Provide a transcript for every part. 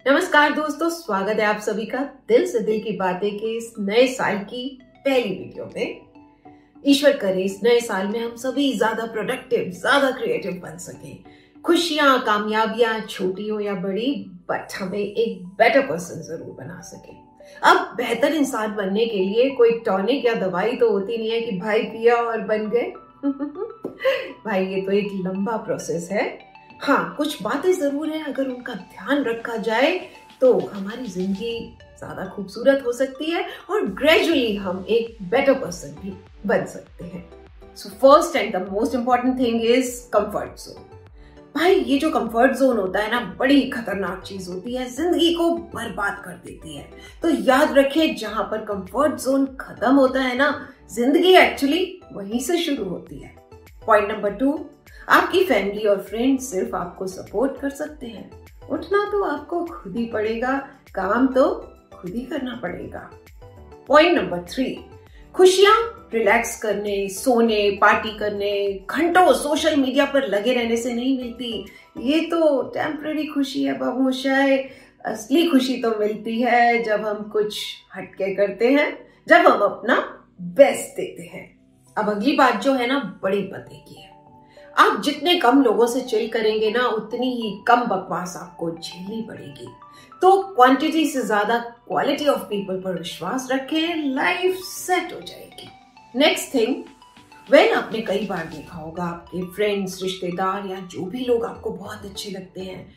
नमस्कार दोस्तों, स्वागत है आप सभी का दिल से दिल की बातें के इस नए साल की पहली वीडियो में। ईश्वर करे इस नए साल में हम सभी ज्यादा प्रोडक्टिव, ज्यादा क्रिएटिव बन सके। खुशियां, कामयाबियां छोटी हो या बड़ी, बट हमें एक बेटर पर्सन जरूर बना सके। अब बेहतर इंसान बनने के लिए कोई टॉनिक या दवाई तो होती नहीं है कि भाई पिया और बन गए। भाई ये तो एक लंबा प्रोसेस है। हाँ, कुछ बातें जरूर है, अगर उनका ध्यान रखा जाए तो हमारी जिंदगी ज्यादा खूबसूरत हो सकती है और ग्रेजुअली हम एक बेटर पर्सन भी बन सकते हैं। So first and the most important thing is comfort zone. भाई ये जो कंफर्ट जोन होता है ना, बड़ी खतरनाक चीज होती है, जिंदगी को बर्बाद कर देती है। तो याद रखें, जहां पर कंफर्ट जोन खत्म होता है ना, जिंदगी एक्चुअली वहीं से शुरू होती है। पॉइंट नंबर 2, आपकी फैमिली और फ्रेंड्स सिर्फ आपको सपोर्ट कर सकते हैं। उठना तो आपको खुद ही पड़ेगा, काम तो खुद ही करना पड़ेगा। पॉइंट नंबर 3, खुशियां रिलैक्स करने, सोने, पार्टी करने, घंटों सोशल मीडिया पर लगे रहने से नहीं मिलती। ये तो टेम्पररी खुशी है बाबूशाह। असली खुशी तो मिलती है जब हम कुछ हटके करते हैं, जब हम अपना बेस्ट देते हैं। अब अगली बात जो है ना, बड़ी पते की है। आप जितने कम लोगों से चिल करेंगे ना, उतनी ही कम बकवास आपको झेलनी पड़ेगी। तो क्वांटिटी से ज्यादा क्वालिटी ऑफ पीपल पर विश्वास रखें, लाइफ सेट हो जाएगी। नेक्स्ट थिंग, वेल आपने कई बार देखा होगा, आपके फ्रेंड्स, रिश्तेदार या जो भी लोग आपको बहुत अच्छे लगते हैं,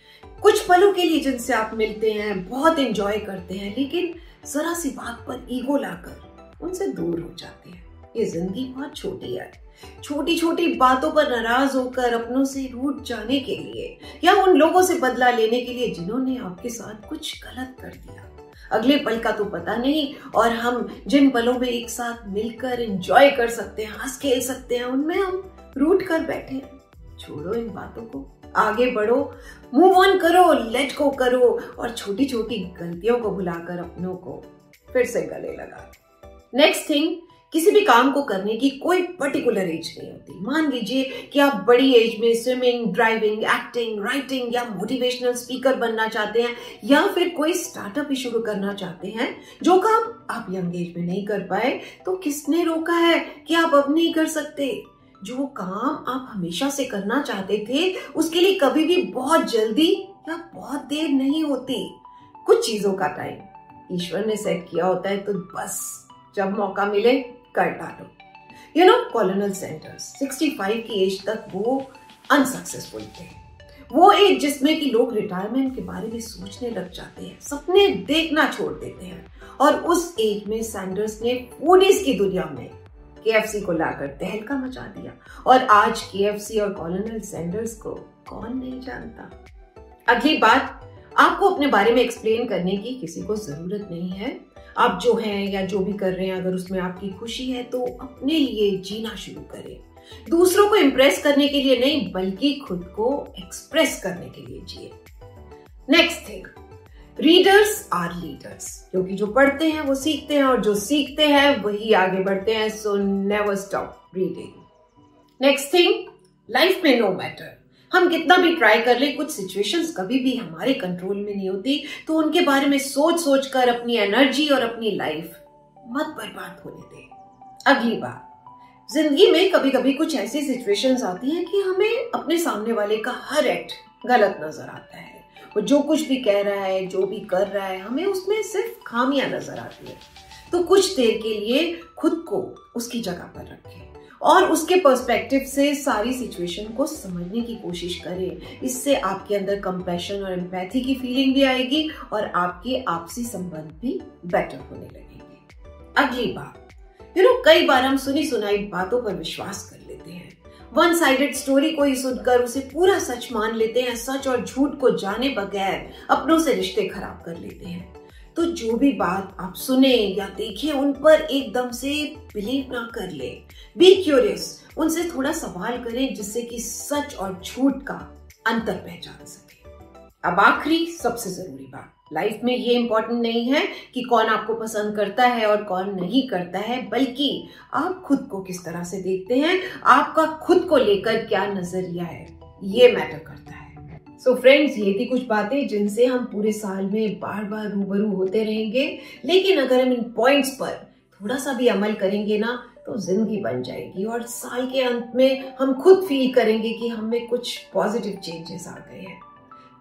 कुछ पलों के लिए जिनसे आप मिलते हैं, बहुत एंजॉय करते हैं, लेकिन जरा सी बात पर ईगो लाकर उनसे दूर हो जाते हैं। ये जिंदगी बहुत छोटी है। छोटी छोटी बातों पर नाराज होकर अपनों से रूठ जाने के लिए या उन लोगों से बदला लेने के लिए जिन्होंने आपके साथ कुछ गलत कर दिया, अगले पल का तो पता नहीं, और हम जिन पलों में एक साथ मिलकर एंजॉय कर सकते हैं, हंस खेल सकते हैं, उनमें हम रूठ कर बैठे हैं। छोड़ो इन बातों को, आगे बढ़ो, मूव ऑन करो, लेट गो करो और छोटी छोटी गलतियों को भुलाकर अपनों को फिर से गले लगा। नेक्स्ट थिंग, किसी भी काम को करने की कोई पर्टिकुलर एज नहीं होती। मान लीजिए कि आप बड़ी एज में स्विमिंग, ड्राइविंग, एक्टिंग, राइटिंग या मोटिवेशनल स्पीकर बनना चाहते हैं, या फिर कोई स्टार्टअप ही शुरू करना चाहते हैं, जो काम आप यंग एज में नहीं कर पाए, तो किसने रोका है कि आप अब नहीं कर सकते? जो काम आप हमेशा से करना चाहते थे, उसके लिए कभी भी बहुत जल्दी या बहुत देर नहीं होती। कुछ चीजों का टाइम ईश्वर ने सेट किया होता है, तो बस जब मौका मिले कर डालो। कॉलोनल सैंडर्स 65 की एज तक वो अनसक्सेसफुल थे। वो एज जिसमें कि लोग रिटायरमेंट के बारे में सोचने लग जाते हैं, सपने देखना छोड़ देते हैं, और उस एज में सैंडर्स ने फूडीज की दुनिया में केएफसी को लाकर तहलका मचा दिया। और आज केएफसी और कॉलोनल सैंडर्स को कौन नहीं जानता। अगली बात, आपको अपने बारे में एक्सप्लेन करने की किसी को जरूरत नहीं है। आप जो हैं या जो भी कर रहे हैं, अगर उसमें आपकी खुशी है तो अपने लिए जीना शुरू करें। दूसरों को इम्प्रेस करने के लिए नहीं, बल्कि खुद को एक्सप्रेस करने के लिए जिए। Next thing, readers are leaders, क्योंकि जो पढ़ते हैं वो सीखते हैं, और जो सीखते हैं वही आगे बढ़ते हैं। So never stop reading. Next thing, life में नो मैटर हम कितना भी ट्राई कर ले, कुछ सिचुएशंस कभी भी हमारे कंट्रोल में नहीं होती, तो उनके बारे में सोच सोच कर अपनी एनर्जी और अपनी लाइफ मत बर्बाद होने दे। अगली बात, जिंदगी में कभी कभी कुछ ऐसी सिचुएशंस आती हैं कि हमें अपने सामने वाले का हर एक्ट गलत नजर आता है। वो जो कुछ भी कह रहा है, जो भी कर रहा है, हमें उसमें सिर्फ खामियां नजर आती है। तो कुछ देर के लिए खुद को उसकी जगह पर रखें और उसके पर्सपेक्टिव से सारी सिचुएशन को समझने की कोशिश करें। इससे आपके अंदर कंपैशन और एम्पैथी की फीलिंग भी आएगी और आपके आपसी संबंध भी बेटर होने लगेंगे। अगली बात, कई बार हम सुनी सुनाई बातों पर विश्वास कर लेते हैं। वन साइडेड स्टोरी को ही सुनकर उसे पूरा सच मान लेते हैं। सच और झूठ को जाने बगैर अपनों से रिश्ते खराब कर लेते हैं। तो जो भी बात आप सुने या देखें, उन पर एकदम से बिलीव ना कर ले। बी क्यूरियस, उनसे थोड़ा सवाल करें, जिससे कि सच और झूठ का अंतर पहचान सके। अब आखिरी सबसे जरूरी बात, लाइफ में ये इंपॉर्टेंट नहीं है कि कौन आपको पसंद करता है और कौन नहीं करता है, बल्कि आप खुद को किस तरह से देखते हैं, आपका खुद को लेकर क्या नजरिया है, ये मैटर करता है। सो फ्रेंड्स, ये थी कुछ बातें जिनसे हम पूरे साल में बार बार रूबरू होते रहेंगे, लेकिन अगर हम इन पॉइंट्स पर थोड़ा सा भी अमल करेंगे ना तो जिंदगी बन जाएगी और साल के अंत में हम खुद फील करेंगे कि हमें कुछ पॉजिटिव चेंजेस आ गए हैं।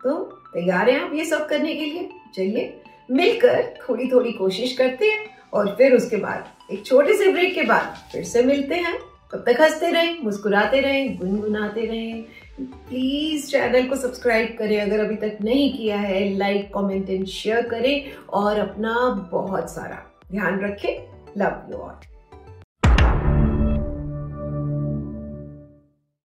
तो तैयार हैं आप ये सब करने के लिए? चलिए मिलकर थोड़ी थोड़ी कोशिश करते हैं और फिर उसके बाद एक छोटे से ब्रेक के बाद फिर से मिलते हैं। तब तक हंसते रहें, मुस्कुराते रहें, गुनगुनाते रहें। प्लीज चैनल को सब्सक्राइब करें अगर अभी तक नहीं किया है, लाइक कमेंट एंड शेयर करें और अपना बहुत सारा ध्यान रखें। Love you all.